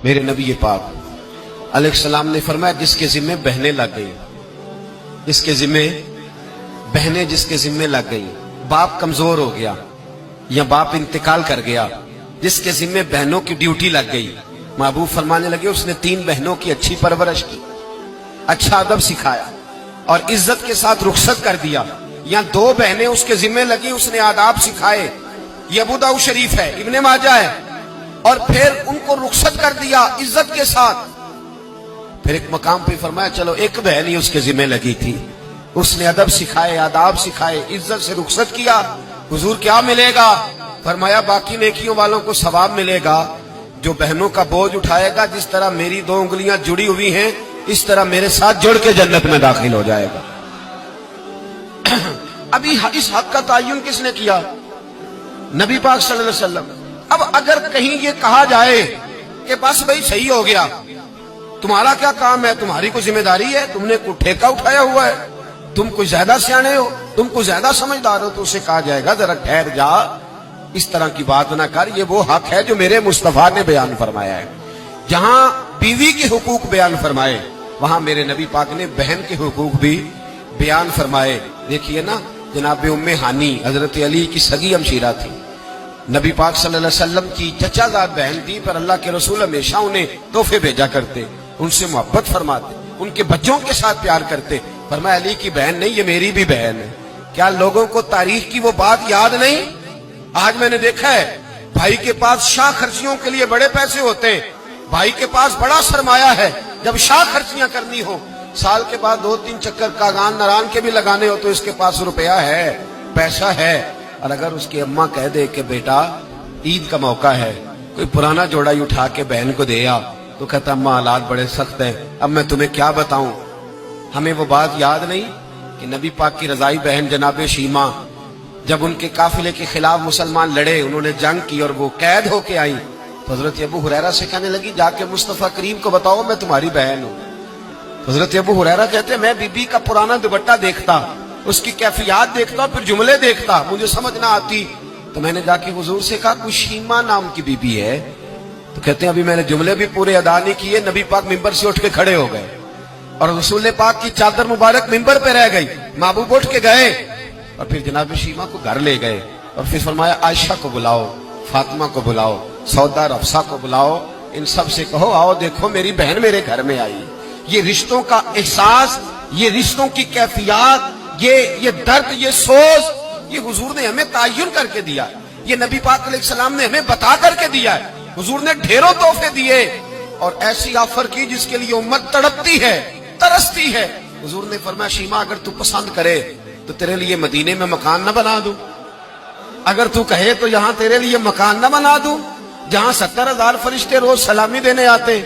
میرے نبی پاک علیہ السلام نے فرمایا جس کے ذمے بہنیں لگ گئی، جس کے ذمے بہنیں جس کے ذمے لگ گئی، باپ کمزور ہو گیا یا باپ انتقال کر گیا، جس کے ذمے بہنوں کی ڈیوٹی لگ گئی، محبوب فرمانے لگے اس نے 3 بہنوں کی اچھی پرورش کی، اچھا ادب سکھایا اور عزت کے ساتھ رخصت کر دیا، یا 2 بہنیں اس کے ذمے لگی، اس نے آداب سکھائے، یہ ابو داؤد شریف ہے، ابن ماجہ ہے، اور پھر ان کو رخصت کر دیا عزت کے ساتھ۔ پھر ایک مقام پہ فرمایا چلو ایک بہن ہی اس کے ذمے لگی تھی، اس نے ادب سکھائے، آداب سکھائے، عزت سے رخصت کیا، حضور کیا ملے گا؟ فرمایا باقی نیکیوں والوں کو ثواب ملے گا، جو بہنوں کا بوجھ اٹھائے گا جس طرح میری 2 انگلیاں جڑی ہوئی ہیں اس طرح میرے ساتھ جڑ کے جنت میں داخل ہو جائے گا۔ ابھی اس حق کا تعین کس نے کیا؟ نبی پاک صلی اللہ علیہ وسلم۔ اب اگر کہیں یہ کہا جائے کہ بس بھئی صحیح ہو گیا، تمہارا کیا کام ہے، تمہاری کوئی ذمہ داری ہے، تم نے کوئی ٹھیکہ اٹھایا ہوا ہے، تم کوئی زیادہ سیانے ہو، تم کوئی زیادہ سمجھدار ہو، تو اسے کہا جائے گا ذرا ٹھہر جا، اس طرح کی بات نہ کر، یہ وہ حق ہے جو میرے مصطفیٰ نے بیان فرمایا ہے۔ جہاں بیوی کے حقوق بیان فرمائے وہاں میرے نبی پاک نے بہن کے حقوق بھی بیان فرمائے۔ دیکھیے نا، جناب ام ہانی حضرت علی کی سگی ہمشیرہ تھی، نبی پاک صلی اللہ علیہ وسلم کی چچا زاد بہن تھی، پر اللہ کے رسول ہمیشہ انہیں تحفے بھیجا کرتے، ان سے محبت فرماتے، ان کے بچوں کے ساتھ پیار کرتے۔ فرمایا علی کی بہن نہیں، یہ میری بھی بہن ہے۔ کیا لوگوں کو تاریخ کی وہ بات یاد نہیں؟ آج میں نے دیکھا ہے بھائی کے پاس شاہ خرچیوں کے لیے بڑے پیسے ہوتے ہیں، بھائی کے پاس بڑا سرمایہ ہے، جب شاہ خرچیاں کرنی ہو، سال کے بعد 2-3 چکر کاغان نران کے بھی لگانے ہو، تو اس کے پاس روپیہ ہے، پیسہ ہے، اور اگر اس کی اماں کہہ دے کہ بیٹا عید کا موقع ہے، کوئی پرانا جوڑا ہی اٹھا کے بہن کو دے آ، تو کہتا اماں حالات بڑے سخت ہیں، اب میں تمہیں کیا بتاؤں۔ ہمیں وہ بات یاد نہیں کہ نبی پاک کی رضائی بہن جناب شیمہ جب ان کے قافلے کے خلاف مسلمان لڑے، انہوں نے جنگ کی اور وہ قید ہو کے آئیں، تو حضرت ابو ہریرہ سے کہنے لگی جا کے مصطفیٰ کریم کو بتاؤ میں تمہاری بہن ہوں۔ حضرت ابو ہریرہ کہتے ہیں میں بی بی کا پرانا دوپٹہ دیکھتا، اس کی کیفیات دیکھتا، پھر جملے دیکھتا، مجھے سمجھ نہ آتی، تو میں نے جا کے حضور سے کہا کوئی شیمہ نام کی بی بی ہے؟ تو کہتے ہیں ابھی میں نے جملے بھی پورے ادا نہیں کیے، نبی پاک ممبر سے اٹھ کے کھڑے ہو گئے اور رسول پاک کی چادر مبارک ممبر پہ رہ گئی، محبوب اٹھ کے گئے اور پھر جناب شیمہ کو گھر لے گئے اور پھر فرمایا عائشہ کو بلاؤ، فاطمہ کو بلاؤ، سودا اور حفصہ کو بلاؤ، ان سب سے کہو آؤ دیکھو میری بہن میرے گھر میں آئی۔ یہ رشتوں کا احساس، یہ رشتوں کی کیفیات، یہ درد، یہ سوز، یہ حضور نے ہمیں تعین کر کے دیا، یہ نبی پاک علیہ السلام نے ہمیں بتا کر کے دیا ہے۔ حضور نے ڈھیروں تحفے دیے اور ایسی آفر کی جس کے لیے امت تڑپتی ہے، ترستی ہے۔ حضور نے فرمایا شیمہ اگر تو پسند کرے تو تیرے لیے مدینے میں مکان نہ بنا دوں، اگر تو کہے تو یہاں تیرے لیے مکان نہ بنا دوں جہاں 70,000 فرشتے روز سلامی دینے آتے۔